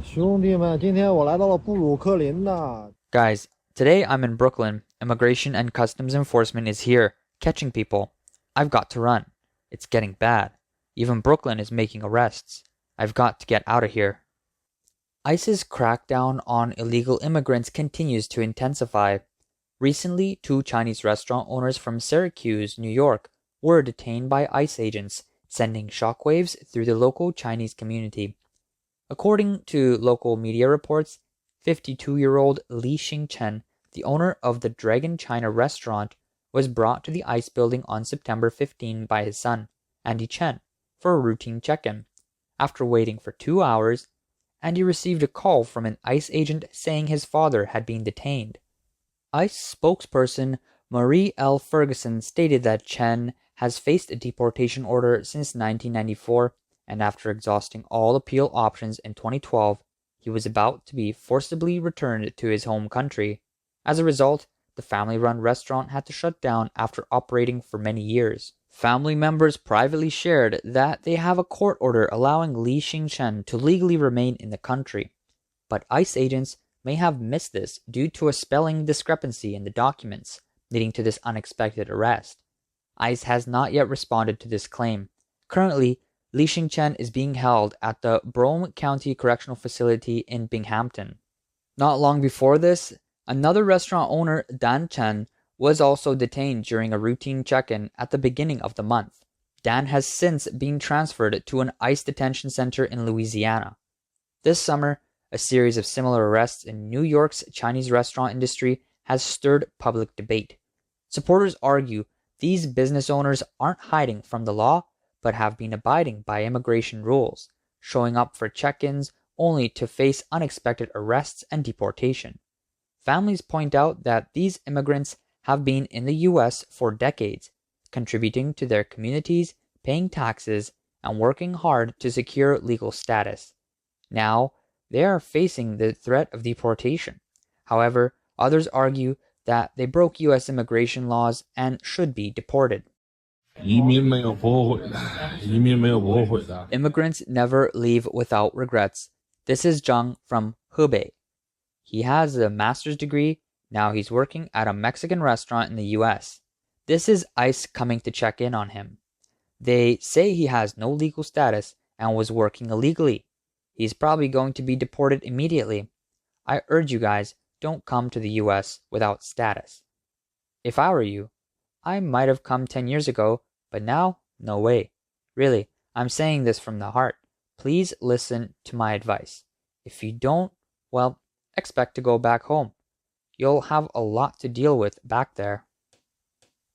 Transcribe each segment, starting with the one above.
兄弟们，今天我来到了布鲁克林呐。Guys, today I'm in Brooklyn. Immigration and Customs Enforcement is here, catching people. I've got to run. It's getting bad. Even Brooklyn is making arrests. I've got to get out of here. ICE's crackdown on illegal immigrants continues to intensify. Recently, two Chinese restaurant owners from Syracuse, New York, were detained by ICE agents, sending shockwaves through the local Chinese community. According to local media reports, 52-year-old Lixing Chen, the owner of the Dragon China restaurant, was brought to the ICE building on September 15 by his son, Andy Chen, for a routine check-in. After waiting for 2 hours, Andy received a call from an ICE agent saying his father had been detained. ICE spokesperson Marie L. Ferguson stated that Chen has faced a deportation order since 1994, and after exhausting all appeal options in 2012, he was about to be forcibly returned to his home country. As a result, the family-run restaurant had to shut down after operating for many years. Family members privately shared that they have a court order allowing Lixing Chen to legally remain in the country, but ICE agents may have missed this due to a spelling discrepancy in the documents, leading to this unexpected arrest. ICE has not yet responded to this claim. Currently, Lixing Chen is being held at the Brome County Correctional Facility in Binghamton. Not long before this, another restaurant owner, Dan Chen, was also detained during a routine check-in at the beginning of the month. Dan has since been transferred to an ICE detention center in Louisiana. This summer, a series of similar arrests in New York's Chinese restaurant industry has stirred public debate. Supporters argue these business owners aren't hiding from the law, but have been abiding by immigration rules, showing up for check-ins only to face unexpected arrests and deportation. Families point out that these immigrants have been in the U.S. for decades, contributing to their communities, paying taxes, and working hard to secure legal status. Now, they are facing the threat of deportation. However, others argue that they broke U.S. immigration laws and should be deported. Immigrants never leave without regrets. This is Zhang from Hebei. He has a master's degree. Now he's working at a Mexican restaurant in the US. This is ICE coming to check in on him. They say he has no legal status and was working illegally. He's probably going to be deported immediately. I urge you guys, don't come to the US without status. If I were you, I might have come 10 years ago, but now, no way. Really, I'm saying this from the heart. Please listen to my advice. If you don't, well, expect to go back home. You'll have a lot to deal with back there.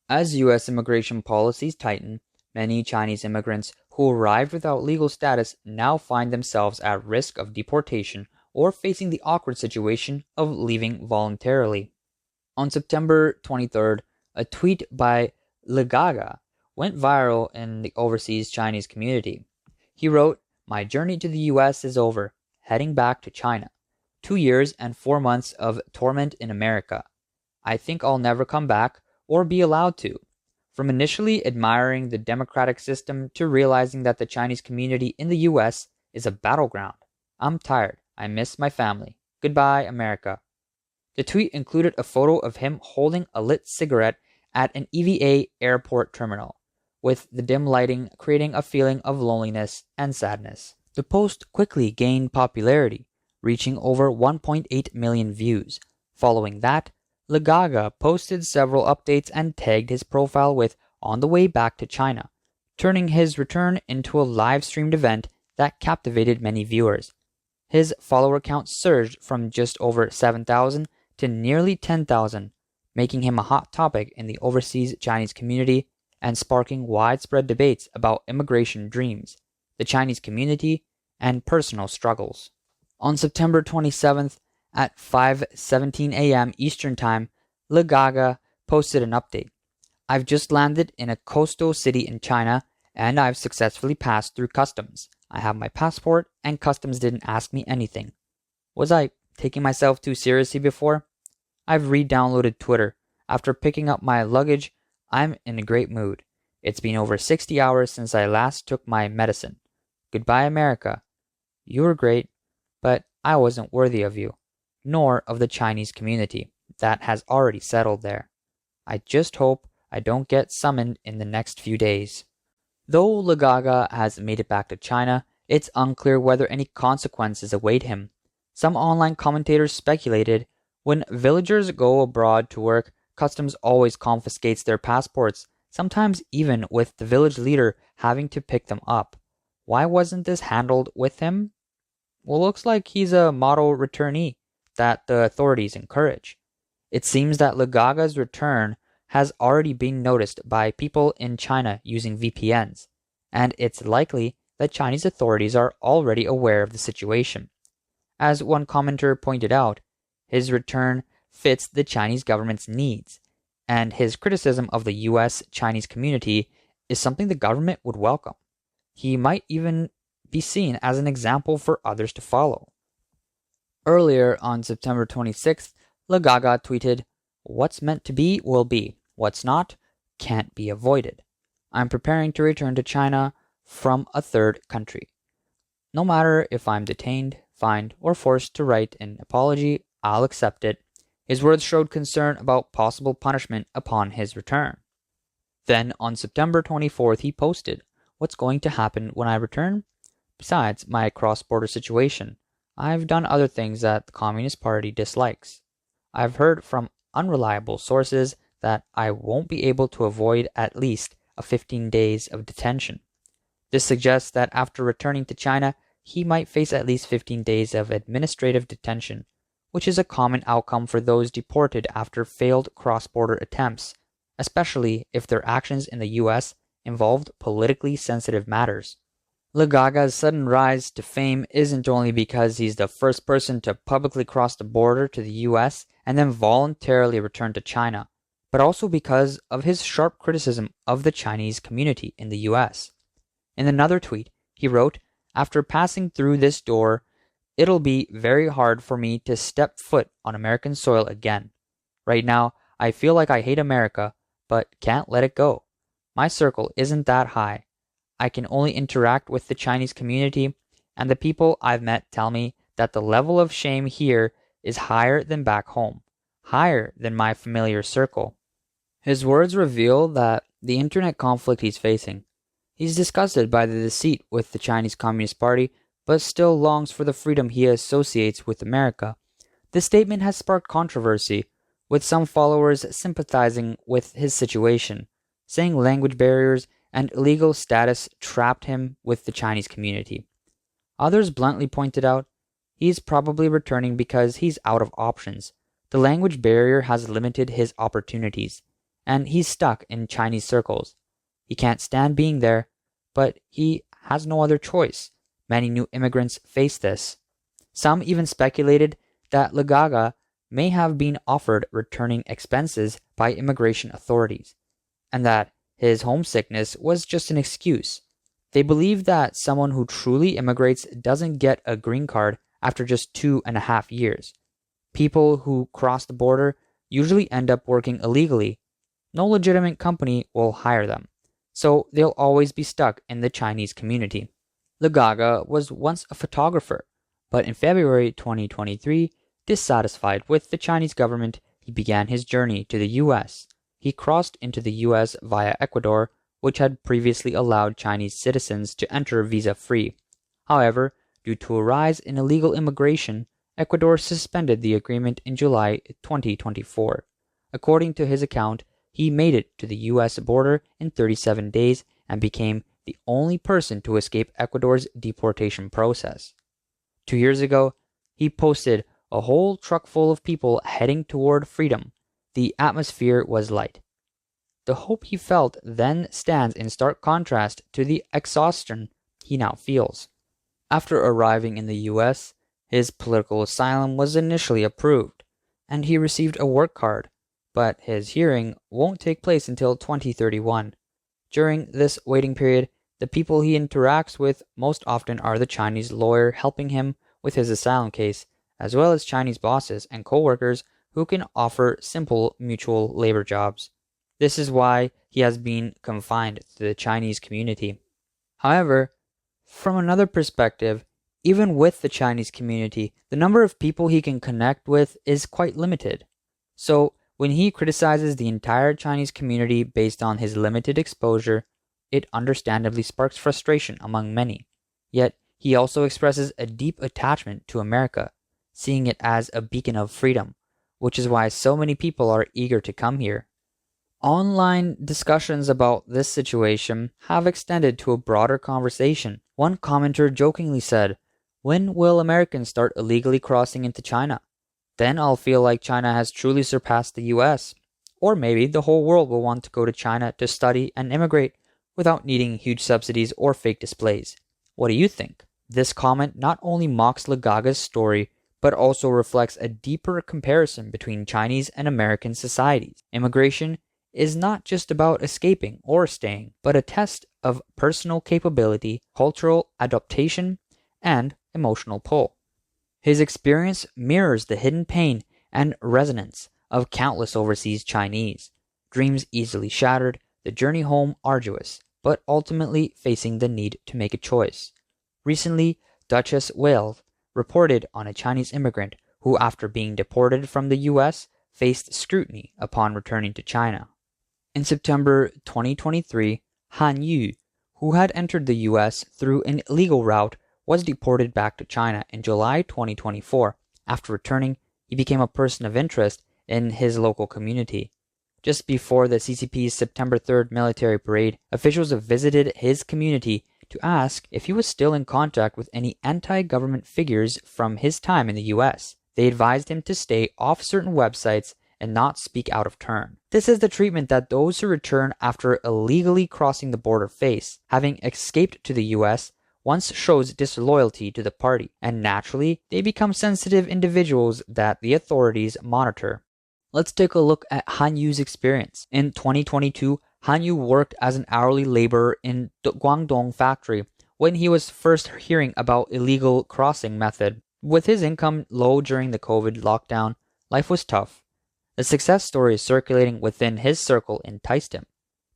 As U.S. immigration policies tighten, many Chinese immigrants who arrived without legal status now find themselves at risk of deportation or facing the awkward situation of leaving voluntarily. On September 23rd, a tweet by Legaga went viral in the overseas Chinese community. He wrote, "My journey to the US is over, heading back to China. 2 years and 4 months of torment in America. I think I'll never come back or be allowed to. From initially admiring the democratic system to realizing that the Chinese community in the US is a battleground. I'm tired. I miss my family. Goodbye, America." The tweet included a photo of him holding a lit cigarette at an EVA airport terminal, with the dim lighting creating a feeling of loneliness and sadness. The post quickly gained popularity, reaching over 1.8 million views. Following that, Legaga posted several updates and tagged his profile with "On the way back to China," turning his return into a live-streamed event that captivated many viewers. His follower count surged from just over 7,000 to nearly 10,000, making him a hot topic in the overseas Chinese community and sparking widespread debates about immigration dreams, the Chinese community, and personal struggles. On September 27th at 5:17 a.m. Eastern Time, Legaga posted an update. "I've just landed in a coastal city in China, and I've successfully passed through customs. I have my passport, and customs didn't ask me anything. Was I taking myself too seriously before? I've re-downloaded Twitter. After picking up my luggage, I'm in a great mood. It's been over 60 hours since I last took my medicine. Goodbye, America. You were great, but I wasn't worthy of you, nor of the Chinese community that has already settled there. I just hope I don't get summoned in the next few days. Though Lagaga has made it back to China, it's unclear whether any consequences await him. Some online commentators speculated when villagers go abroad to work, customs always confiscates their passports, sometimes even with the village leader having to pick them up. Why wasn't this handled with him? Well, looks like he's a model returnee that the authorities encourage. It seems that Lagaga's return has already been noticed by people in China using VPNs, and it's likely that Chinese authorities are already aware of the situation. As one commenter pointed out, his return fits the Chinese government's needs, and his criticism of the US-Chinese community is something the government would welcome. He might even be seen as an example for others to follow. Earlier on September 26th, Lagaga tweeted, "What's meant to be will be. What's not can't be avoided. I'm preparing to return to China from a third country. No matter if I'm detained, fined, or forced to write an apology, I'll accept it." His words showed concern about possible punishment upon his return. Then on September 24th, he posted, "What's going to happen when I return? Besides my cross-border situation, I've done other things that the Communist Party dislikes. I've heard from unreliable sources that I won't be able to avoid at least a 15 days of detention. This suggests that after returning to China, he might face at least 15 days of administrative detention, which is a common outcome for those deported after failed cross-border attempts, especially if their actions in the US involved politically sensitive matters." Lagaga's sudden rise to fame isn't only because he's the first person to publicly cross the border to the US and then voluntarily return to China, but also because of his sharp criticism of the Chinese community in the US. In another tweet, he wrote, "After passing through this door, it'll be very hard for me to step foot on American soil again. Right now, I feel like I hate America, but can't let it go. My circle isn't that high. I can only interact with the Chinese community, and the people I've met tell me that the level of shame here is higher than back home, higher than my familiar circle." His words reveal that the internet conflict he's facing. He's disgusted by the deceit with the Chinese Communist Party, but still longs for the freedom he associates with America. This statement has sparked controversy, with some followers sympathizing with his situation, saying language barriers and illegal status trapped him with the Chinese community. Others bluntly pointed out, he's probably returning because he's out of options. The language barrier has limited his opportunities, and he's stuck in Chinese circles. He can't stand being there, but he has no other choice. Many new immigrants face this. Some even speculated that Lagaga may have been offered returning expenses by immigration authorities, and that his homesickness was just an excuse. They believe that someone who truly immigrates doesn't get a green card after just 2.5 years. People who cross the border usually end up working illegally. No legitimate company will hire them, so they'll always be stuck in the Chinese community. Lagaga was once a photographer, but in February 2023, dissatisfied with the Chinese government, he began his journey to the US. He crossed into the US via Ecuador, which had previously allowed Chinese citizens to enter visa-free. However, due to a rise in illegal immigration, Ecuador suspended the agreement in July 2024. According to his account, he made it to the US border in 37 days and became the only person to escape Ecuador's deportation process. 2 years ago, he posted a whole truck full of people heading toward freedom. The atmosphere was light. The hope he felt then stands in stark contrast to the exhaustion he now feels. After arriving in the US, his political asylum was initially approved, and he received a work card, but his hearing won't take place until 2031. During this waiting period, the people he interacts with most often are the Chinese lawyer helping him with his asylum case, as well as Chinese bosses and co-workers who can offer simple mutual labor jobs. This is why he has been confined to the Chinese community. However, from another perspective, Even with the Chinese community, the number of people he can connect with is quite limited. So, when he criticizes the entire Chinese community based on his limited exposure, it understandably sparks frustration among many. Yet, he also expresses a deep attachment to America, seeing it as a beacon of freedom, which is why so many people are eager to come here. Online discussions about this situation have extended to a broader conversation. One commenter jokingly said, "When will Americans start illegally crossing into China? Then I'll feel like China has truly surpassed the US. Or maybe the whole world will want to go to China to study and immigrate without needing huge subsidies or fake displays." What do you think? This comment not only mocks Legaga's story, but also reflects a deeper comparison between Chinese and American societies. Immigration is not just about escaping or staying, but a test of personal capability, cultural adaptation, and emotional pull. His experience mirrors the hidden pain and resonance of countless overseas Chinese. Dreams easily shattered, the journey home arduous, but ultimately facing the need to make a choice. Recently, Duchess Wales reported on a Chinese immigrant who, after being deported from the US, faced scrutiny upon returning to China. In September 2023, Han Yu, who had entered the US through an illegal route, was deported back to China in July 2024. After returning, he became a person of interest in his local community. Just before the CCP's September 3rd military parade, officials visited his community to ask if he was still in contact with any anti-government figures from his time in the US. They advised him to stay off certain websites and not speak out of turn. This is the treatment that those who return after illegally crossing the border face. Having escaped to the US once shows disloyalty to the party, and naturally, they become sensitive individuals that the authorities monitor. Let's take a look at Han Yu's experience. In 2022, Han Yu worked as an hourly laborer in the Guangdong factory when he was first hearing about illegal crossing method. With his income low during the COVID lockdown, life was tough. The success stories circulating within his circle enticed him.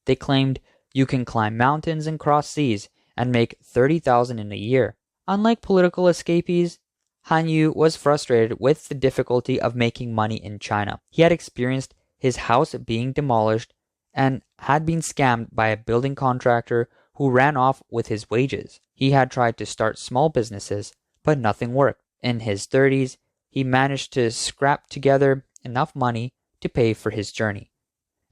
They claimed, "You can climb mountains and cross seas and make 30,000 in a year." Unlike political escapees, Han Yu was frustrated with the difficulty of making money in China. He had experienced his house being demolished and had been scammed by a building contractor who ran off with his wages. He had tried to start small businesses, but nothing worked. In his 30s, he managed to scrap together enough money to pay for his journey.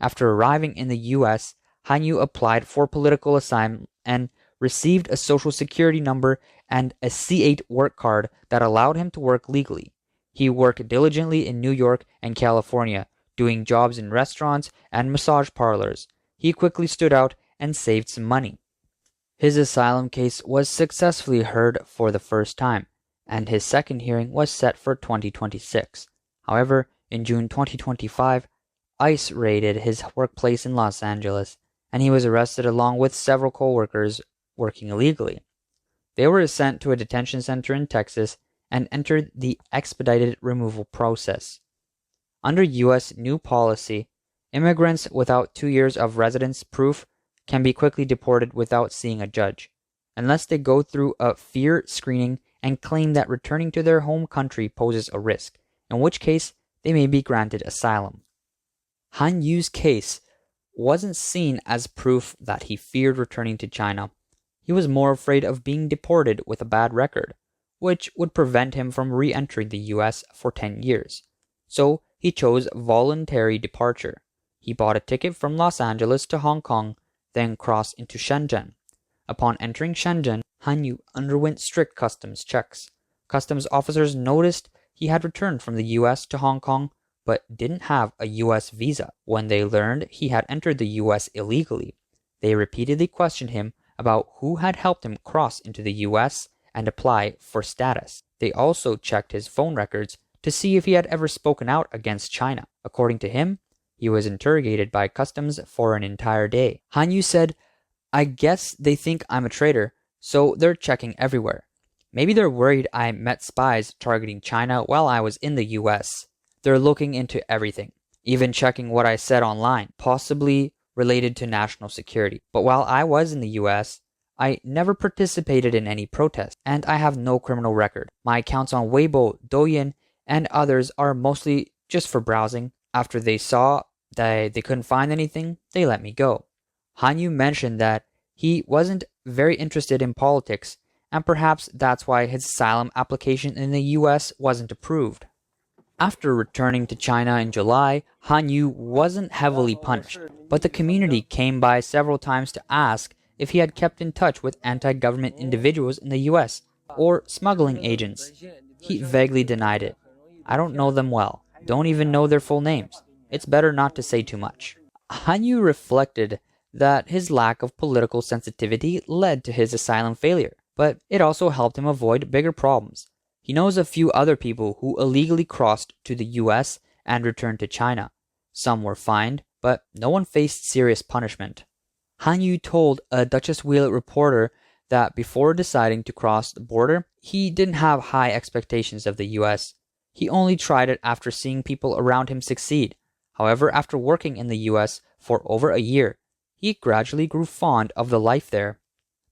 After arriving in the US, Han Yu applied for political asylum and received a social security number and a C8 work card that allowed him to work legally. He worked diligently in New York and California, doing jobs in restaurants and massage parlors. He quickly stood out and saved some money. His asylum case was successfully heard for the first time, and his second hearing was set for 2026. However, in June 2025, ICE raided his workplace in Los Angeles, and he was arrested along with several co-workers working illegally. They were sent to a detention center in Texas and entered the expedited removal process. Under U.S. new policy, immigrants without 2 years of residence proof can be quickly deported without seeing a judge, unless they go through a fear screening and claim that returning to their home country poses a risk, in which case they may be granted asylum. Han Yu's case wasn't seen as proof that he feared returning to China. He was more afraid of being deported with a bad record, which would prevent him from re-entering the US for 10 years. So he chose voluntary departure. He bought a ticket from Los Angeles to Hong Kong, then crossed into Shenzhen. Upon entering Shenzhen, Han Yu underwent strict customs checks. Customs officers noticed he had returned from the US to Hong Kong, but didn't have a US visa. When they learned he had entered the US illegally, they repeatedly questioned him about who had helped him cross into the US and apply for status. They also checked his phone records to see if he had ever spoken out against China. According to him, he was interrogated by customs for an entire day. Han Yu said, "I guess they think I'm a traitor, so they're checking everywhere. Maybe they're worried I met spies targeting China while I was in the US. They're looking into everything, even checking what I said online, possibly related to national security. But while I was in the US, I never participated in any protest, and I have no criminal record. My accounts on Weibo, Douyin, and others are mostly just for browsing. After they saw that they couldn't find anything, they let me go. Han Yu mentioned that he wasn't very interested in politics, and perhaps that's why his asylum application in the US wasn't approved. After returning to China in July, Han Yu wasn't heavily punished, but the community came by several times to ask if he had kept in touch with anti-government individuals in the US or smuggling agents. He vaguely denied it. I don't know them well, don't even know their full names. It's better not to say too much. Han Yu reflected that his lack of political sensitivity led to his asylum failure, but it also helped him avoid bigger problems. He knows a few other people who illegally crossed to the US and returned to China. Some were fined, but no one faced serious punishment. Han Yu told a Duchess Wheeler reporter that before deciding to cross the border, he didn't have high expectations of the US. He only tried it after seeing people around him succeed. However, after working in the US for over a year, he gradually grew fond of the life there.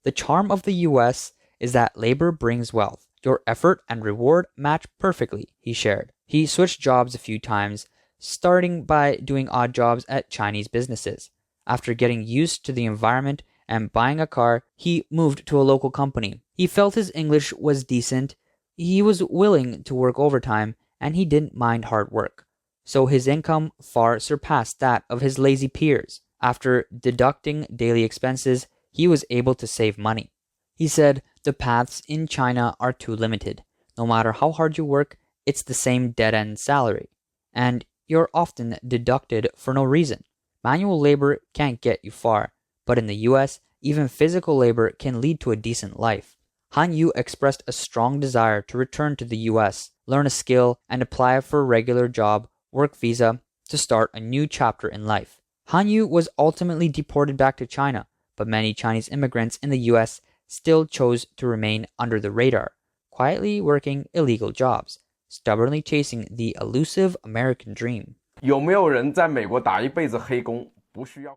The charm of the US is that labor brings wealth. Your effort and reward match perfectly, he shared. He switched jobs a few times, starting by doing odd jobs at Chinese businesses. After getting used to the environment and buying a car, he moved to a local company. He felt his English was decent, he was willing to work overtime, and he didn't mind hard work. So his income far surpassed that of his lazy peers. After deducting daily expenses, he was able to save money. He said, the paths in China are too limited. No matter how hard you work, it's the same dead-end salary, and you're often deducted for no reason. Manual labor can't get you far, but in the US, even physical labor can lead to a decent life. Han Yu expressed a strong desire to return to the US, learn a skill, and apply for a regular job, work visa, to start a new chapter in life. Han Yu was ultimately deported back to China, but many Chinese immigrants in the US still chose to remain under the radar, quietly working illegal jobs, stubbornly chasing the elusive American dream.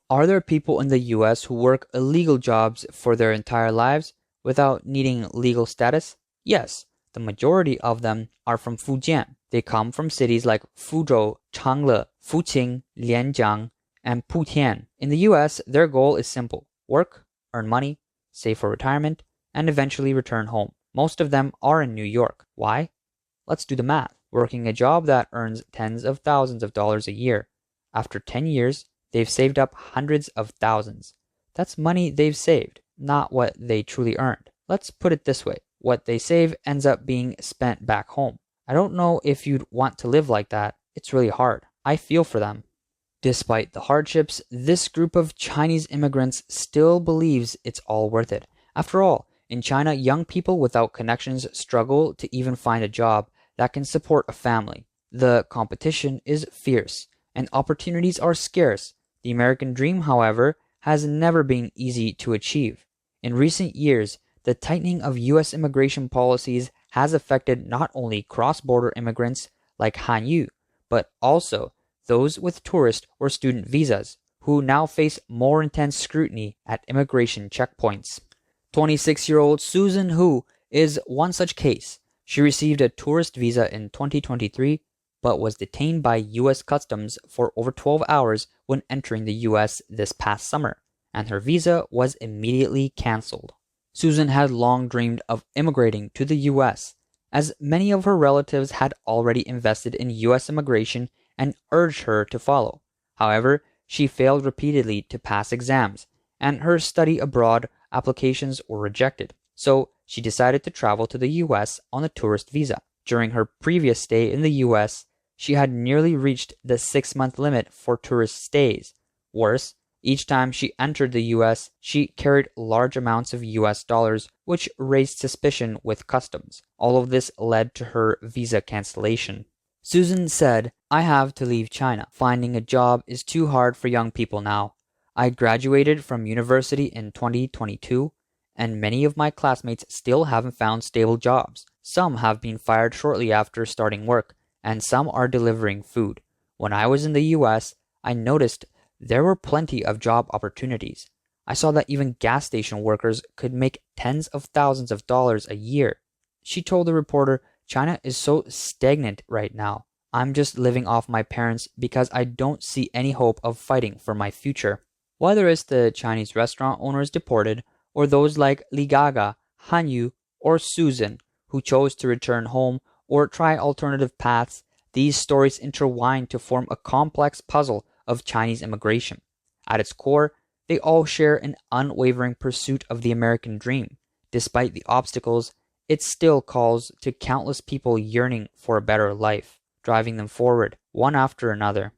Are there people in the US who work illegal jobs for their entire lives without needing legal status? Yes, the majority of them are from Fujian. They come from cities like Fuzhou, Changle, Fuqing, Lianjiang, and Putian. In the US, their goal is simple: work, earn money, save for retirement, and eventually return home. Most of them are in New York. Why? Let's do the math. Working a job that earns tens of thousands of dollars a year. After 10 years, they've saved up hundreds of thousands. That's money they've saved, not what they truly earned. Let's put it this way. What they save ends up being spent back home. I don't know if you'd want to live like that. It's really hard. I feel for them. Despite the hardships, this group of Chinese immigrants still believes it's all worth it. After all, in China, young people without connections struggle to even find a job that can support a family. The competition is fierce, and opportunities are scarce. The American dream, however, has never been easy to achieve. In recent years, the tightening of US immigration policies has affected not only cross-border immigrants like Han Yu, but also those with tourist or student visas, who now face more intense scrutiny at immigration checkpoints. 26-year-old Susan Hu is one such case. She received a tourist visa in 2023, but was detained by US Customs for over 12 hours when entering the US this past summer, and her visa was immediately canceled. Susan had long dreamed of immigrating to the US, as many of her relatives had already invested in US immigration and urged her to follow. However, she failed repeatedly to pass exams, and her study abroad applications were rejected. So she decided to travel to the US on a tourist visa. During her previous stay in the US, she had nearly reached the 6-month limit for tourist stays. Worse, each time she entered the US, she carried large amounts of US dollars, which raised suspicion with customs. All of this led to her visa cancellation. Susan said, "I have to leave China. Finding a job is too hard for young people now. I graduated from university in 2022, and many of my classmates still haven't found stable jobs. Some have been fired shortly after starting work, and some are delivering food. When I was in the US, I noticed there were plenty of job opportunities. I saw that even gas station workers could make tens of thousands of dollars a year. She told the reporter, China is so stagnant right now. I'm just living off my parents because I don't see any hope of fighting for my future. Whether it's the Chinese restaurant owners deported, or those like Li Gaga, Han Yu, or Susan, who chose to return home or try alternative paths, these stories intertwine to form a complex puzzle of Chinese immigration. At its core, they all share an unwavering pursuit of the American dream. Despite the obstacles, it still calls to countless people yearning for a better life, driving them forward, one after another.